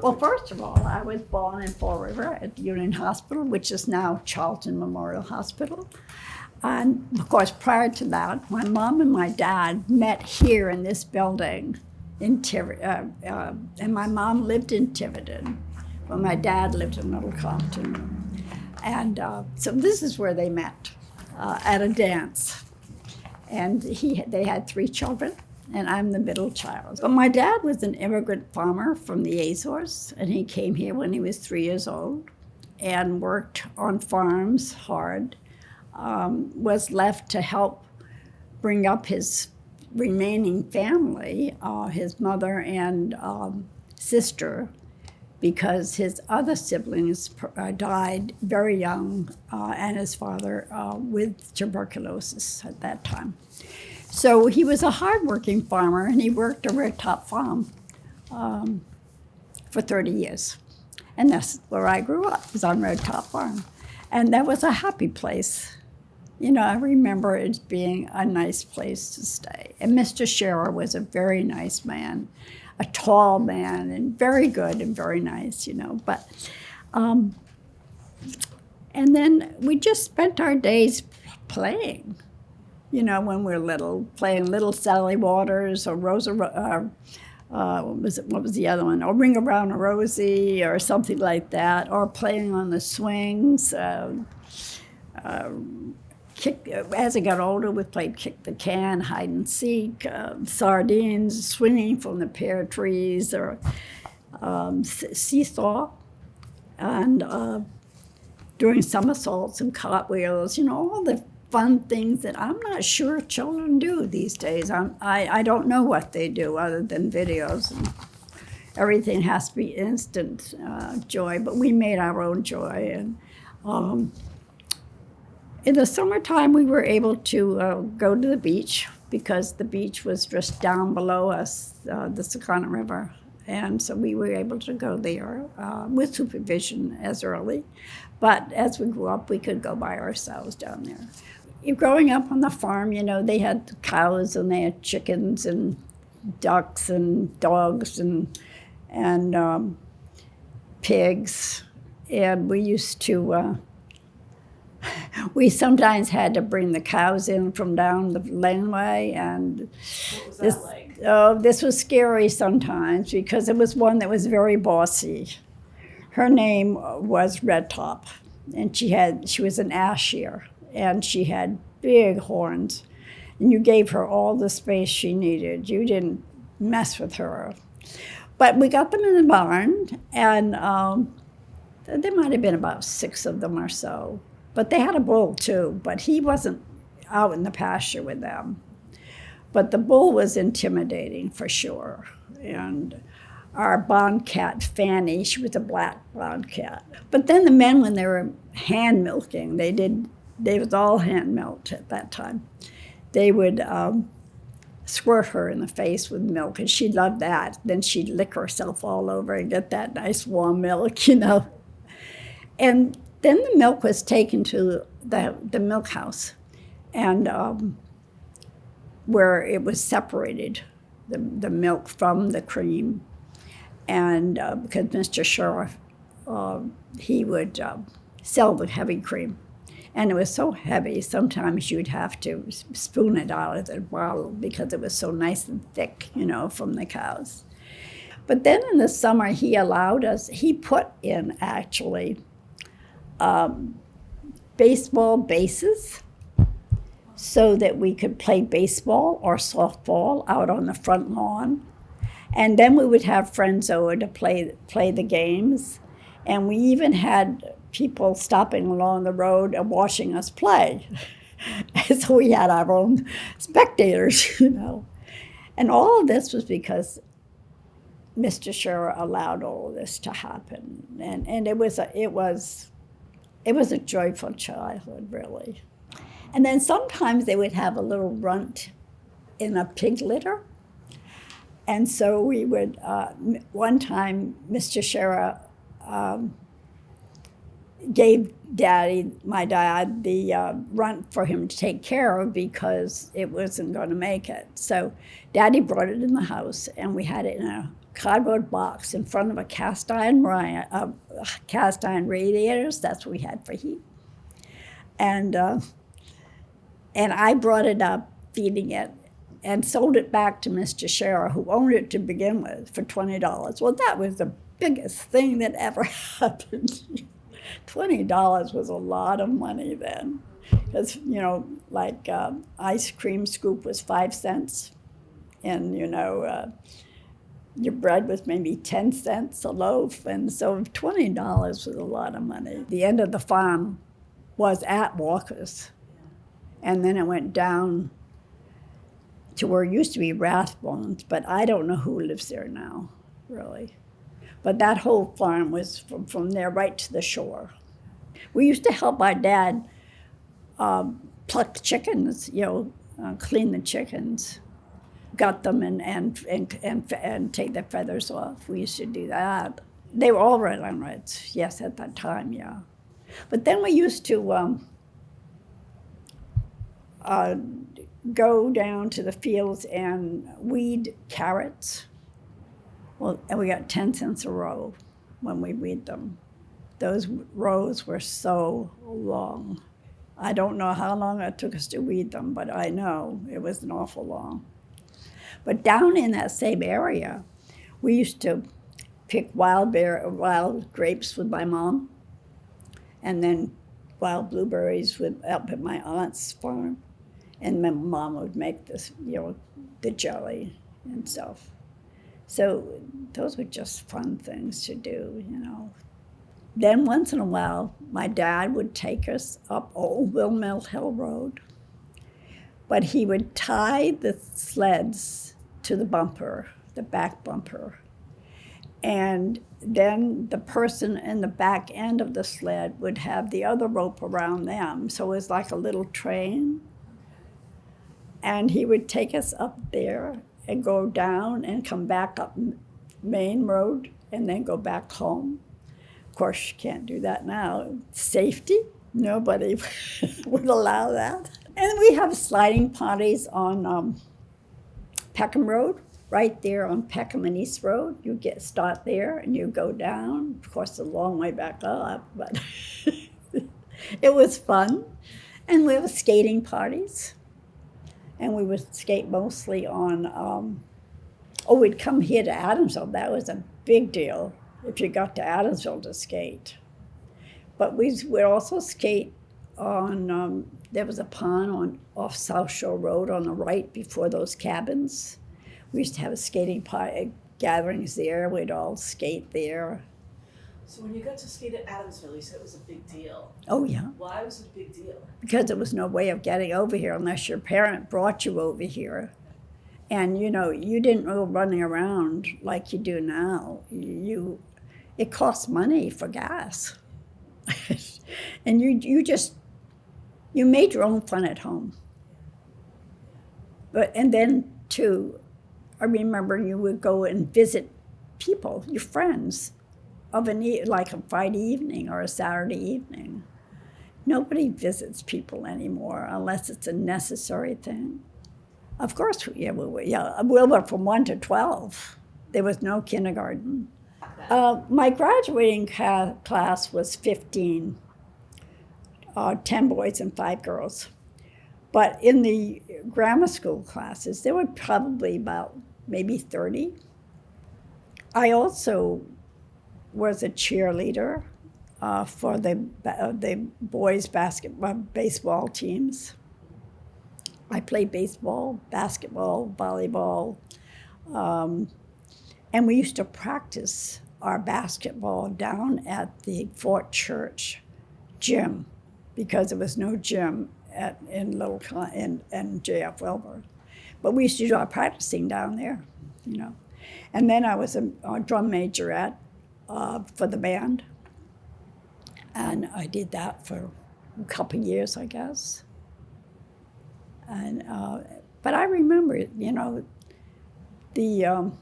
Well, first of all, I was born in Fall River at Union Hospital, which is now Charlton Memorial Hospital. And of course, prior to that, my mom and my dad met here in this building in and my mom lived in Tiverton, but my dad lived in Little Compton. And so this is where they met, at a dance. And they had 3 children, and I'm the middle child. But my dad was an immigrant farmer from the Azores, and he came here when he was 3 years old and worked on farms hard. Was left to help bring up his remaining family, his mother and sister, because his other siblings died very young, and his father with tuberculosis at that time. So he was a hardworking farmer, and he worked a red top farm for 30 years. And that's where I grew up, was on Red Top Farm. And that was a happy place. You know, I remember it being a nice place to stay. And Mr. Scherer was a very nice man, a tall man, and very good and very nice, you know. But, and then we just spent our days playing, you know, when we were little, playing Little Sally Waters or what was the other one? Or Ring Around a Rosie or something like that, or playing on the swings. As I got older, we played kick the can, hide and seek, sardines, swinging from the pear trees, or seesaw, and doing somersaults and cartwheels, you know, all the fun things that I'm not sure children do these days. I don't know what they do other than videos. And everything has to be instant joy, but we made our own joy. And in the summertime, we were able to go to the beach because the beach was just down below us, the Sakana River. And so we were able to go there with supervision as early. But as we grew up, we could go by ourselves down there. Growing up on the farm, you know, they had cows and they had chickens and ducks and dogs and pigs. And we used to... we sometimes had to bring the cows in from down the laneway, and what was that like? This was scary sometimes because it was one that was very bossy. Her name was Red Top, and she was an Asher, and she had big horns, and you gave her all the space she needed. You didn't mess with her. But we got them in the barn, and there might have been about 6 of them or so. But they had a bull, too, but he wasn't out in the pasture with them. But the bull was intimidating, for sure. And our barn cat, Fanny, she was a black barn cat. But then the men, when they were hand milking, they was all hand milked at that time. They would squirt her in the face with milk, and she loved that. Then she'd lick herself all over and get that nice warm milk, you know. And then the milk was taken to the milk house, and where it was separated, the milk from the cream. And because Mr. Scherer, he would sell the heavy cream. And it was so heavy, sometimes you'd have to spoon it out of the bottle because it was so nice and thick, you know, from the cows. But then in the summer, he put in actually baseball bases so that we could play baseball or softball out on the front lawn. And then we would have friends over to play the games. And we even had people stopping along the road and watching us play. So we had our own spectators, you know. And all of this was because Mr. Scherer allowed all of this to happen. And it was a joyful childhood, really. And then sometimes they would have a little runt in a pig litter. And so we would, one time, Mr. Scherer gave my dad, the runt for him to take care of because it wasn't going to make it. So Daddy brought it in the house, and we had it in cardboard box in front of a cast iron radiators. That's what we had for heat. And I brought it up, feeding it, and sold it back to Mr. Scherer, who owned it to begin with, for $20. Well, that was the biggest thing that ever happened. $20 was a lot of money then. Because, like ice cream scoop was 5 cents, and, your bread was maybe 10 cents a loaf, and so $20 was a lot of money. The end of the farm was at Walker's, and then it went down to where it used to be Rathbones, but I don't know who lives there now, really. But that whole farm was from there right to the shore. We used to help our dad pluck the chickens, clean the chickens, gut them and take the feathers off. We used to do that. They were all red on reds, yes, at that time, yeah. But then we used to go down to the fields and weed carrots. Well, and we got 10 cents a row when we weed them. Those rows were so long. I don't know how long it took us to weed them, but I know it was an awful long. But down in that same area, we used to pick wild grapes with my mom, and then wild blueberries up at my aunt's farm. And my mom would make this, the jelly and stuff. So those were just fun things to do, Then once in a while, my dad would take us up Old Mill Hill Road, but he would tie the sleds to the bumper, the back bumper, and then the person in the back end of the sled would have the other rope around them, so it was like a little train. And he would take us up there and go down and come back up Main Road and then go back home. Of course, you can't do that now. Safety, nobody would allow that. And we have sliding parties on Peckham Road, right there on Peckham and East Road. You start there and you go down. Of course, a long way back up, but it was fun. And we have skating parties. And we would skate mostly on, we'd come here to Adamsville. That was a big deal if you got to Adamsville to skate. But we would also skate on, there was a pond off South Shore Road on the right before those cabins. We used to have a skating gatherings there. We'd all skate there. So when you got to skate at Adamsville, you said it was a big deal. Oh, yeah. Why was it a big deal? Because there was no way of getting over here unless your parent brought you over here. And, you didn't go running around like you do now. It costs money for gas. And you made your own fun at home. And then, too, I remember you would go and visit people, your friends, like a Friday evening or a Saturday evening. Nobody visits people anymore unless it's a necessary thing. Of course, we were from 1 to 12. There was no kindergarten. My graduating class was 15, 10 boys and 5 girls. But in the grammar school classes, there were probably about maybe 30. I also was a cheerleader for the boys' baseball teams. I played baseball, basketball, volleyball, and we used to practice our basketball down at the Fort Church gym because there was no gym in Little Compton and J.F. Wilbur. But we used to do our practicing down there, And then I was a drum majorette for the band. And I did that for a couple of years, I guess. And but I remember, the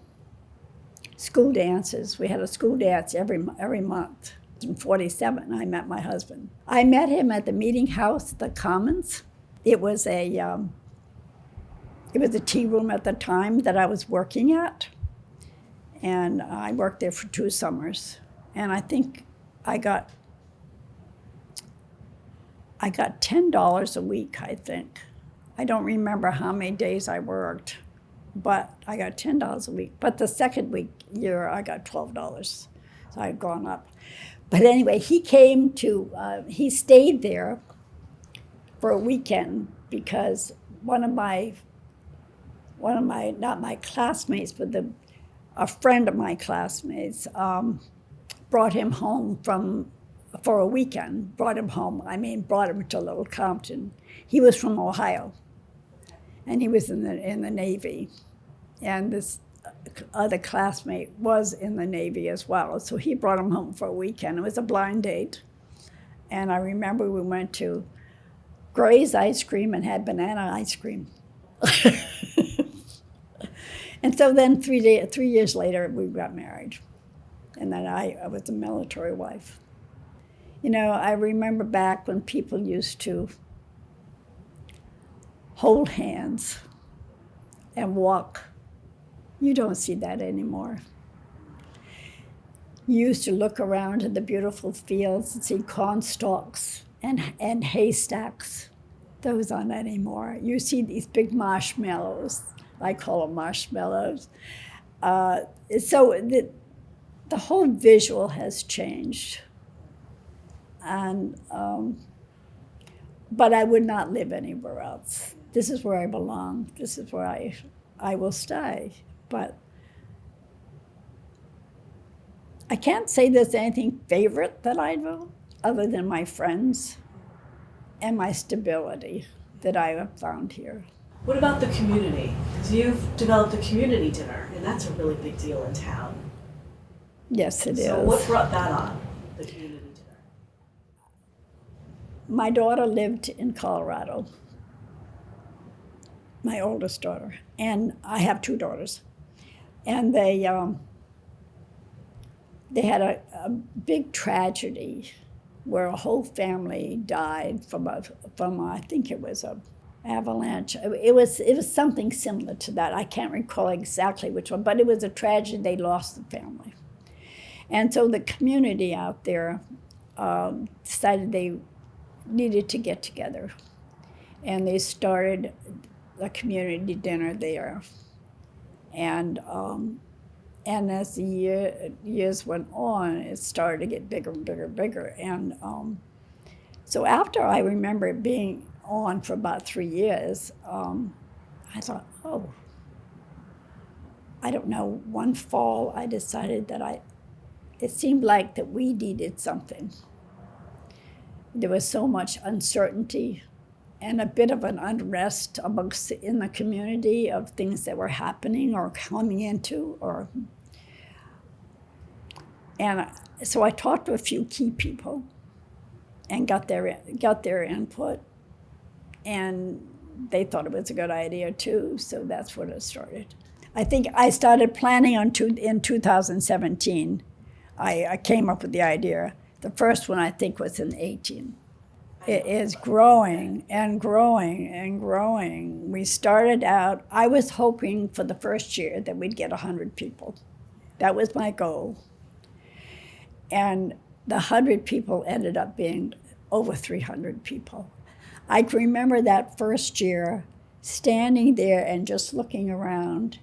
school dances. We had a school dance every month. In 1947, I met my husband. I met him at the meeting house at the Commons. It was a tea room at the time that I was working at. And I worked there for 2 summers. And I think I got $10 a week, I think. I don't remember how many days I worked, but I got $10 a week. But the second year, I got $12. So I had gone up. But anyway, he stayed there for a weekend because one of my, not my classmates, but a friend of my classmates brought him home for a weekend. Brought him to Little Compton. He was from Ohio, and he was in the Navy. And this other classmate was in the Navy as well, so he brought him home for a weekend. It was a blind date. And I remember we went to Gray's Ice Cream and had banana ice cream. And so then 3 years later, we got married. And then I was a military wife. You know, I remember back when people used to hold hands and walk. You don't see that anymore. You used to look around at the beautiful fields and see corn stalks and haystacks. Those aren't anymore. You see these big marshmallows. I call them marshmallows. So the whole visual has changed. And but I would not live anywhere else. This is where I belong. This is where I will stay. But I can't say there's anything favorite that I do other than my friends and my stability that I have found here. What about the community? Because you've developed a community dinner, and that's a really big deal in town. Yes, it is. So what brought that on, the community dinner? My daughter lived in Colorado, my oldest daughter, and I have 2 daughters. And they had a big tragedy where a whole family died from I think it was a avalanche. It was something similar to that. I can't recall exactly which one, but it was a tragedy. They lost the family. And so the community out there decided they needed to get together. And they started a community dinner there. And as the years went on, it started to get bigger and bigger and bigger. And so after I remember it being on for about 3 years, I thought, I don't know, one fall I decided that it seemed like that we needed something. There was so much uncertainty and a bit of an unrest in the community of things that were happening or coming into, and so I talked to a few key people and got their input, and they thought it was a good idea too, so that's what it started. I think I started planning in 2017. I came up with the idea. The first one I think was in 2018. It is growing and growing and growing. We started out, I was hoping for the first year that we'd get 100 people. That was my goal. And the 100 people ended up being over 300 people. I can remember that first year standing there and just looking around,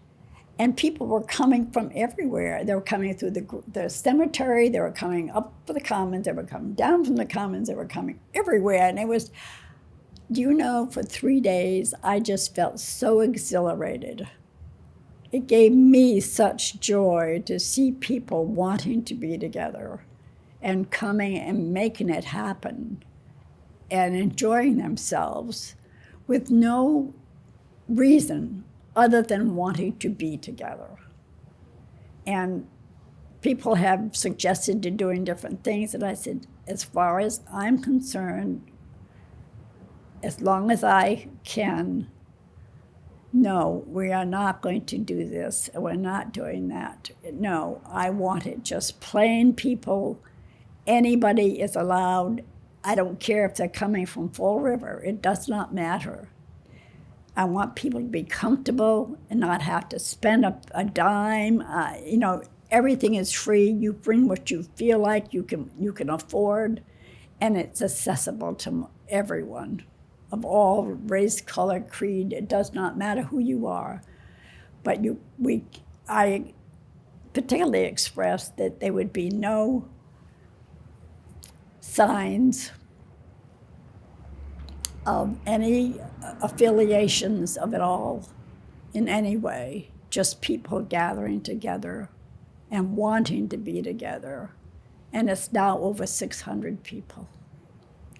and people were coming from everywhere. They were coming through the cemetery, they were coming up for the commons, they were coming down from the commons, they were coming everywhere. And it was, for 3 days, I just felt so exhilarated. It gave me such joy to see people wanting to be together and coming and making it happen and enjoying themselves with no reason other than wanting to be together. And people have suggested to doing different things, and I said, as far as I'm concerned, as long as I can, no, we are not going to do this, and we're not doing that. No, I want it just plain people. Anybody is allowed. I don't care if they're coming from Fall River. It does not matter. I want people to be comfortable and not have to spend a dime. Everything is free. You bring what you feel like you can afford, and it's accessible to everyone of all race, color, creed. It does not matter who you are. But I particularly expressed that there would be no signs of any affiliations of it all in any way, just people gathering together and wanting to be together. And it's now over 600 people.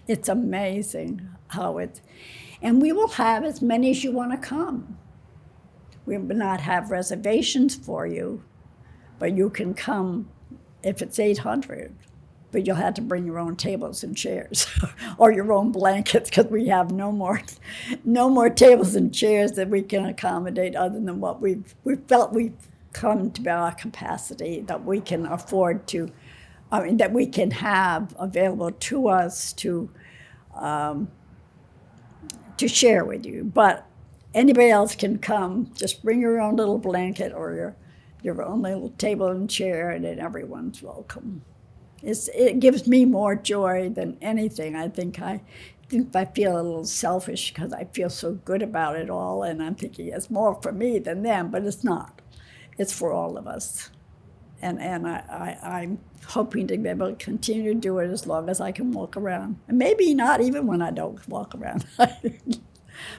It's amazing how and we will have as many as you want to come. We will not have reservations for you, but you can come if it's 800. But you'll have to bring your own tables and chairs or your own blankets, because we have no more tables and chairs that we can accommodate other than what we felt we've come to our capacity, that we can afford to, that we can have available to us to share with you. But anybody else can come. Just bring your own little blanket or your own little table and chair, and then everyone's welcome. It gives me more joy than anything. I think I feel a little selfish because I feel so good about it all, and I'm thinking it's more for me than them, but it's not. It's for all of us. And I'm hoping to be able to continue to do it as long as I can walk around. And maybe not even when I don't walk around.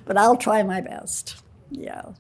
But I'll try my best. Yeah.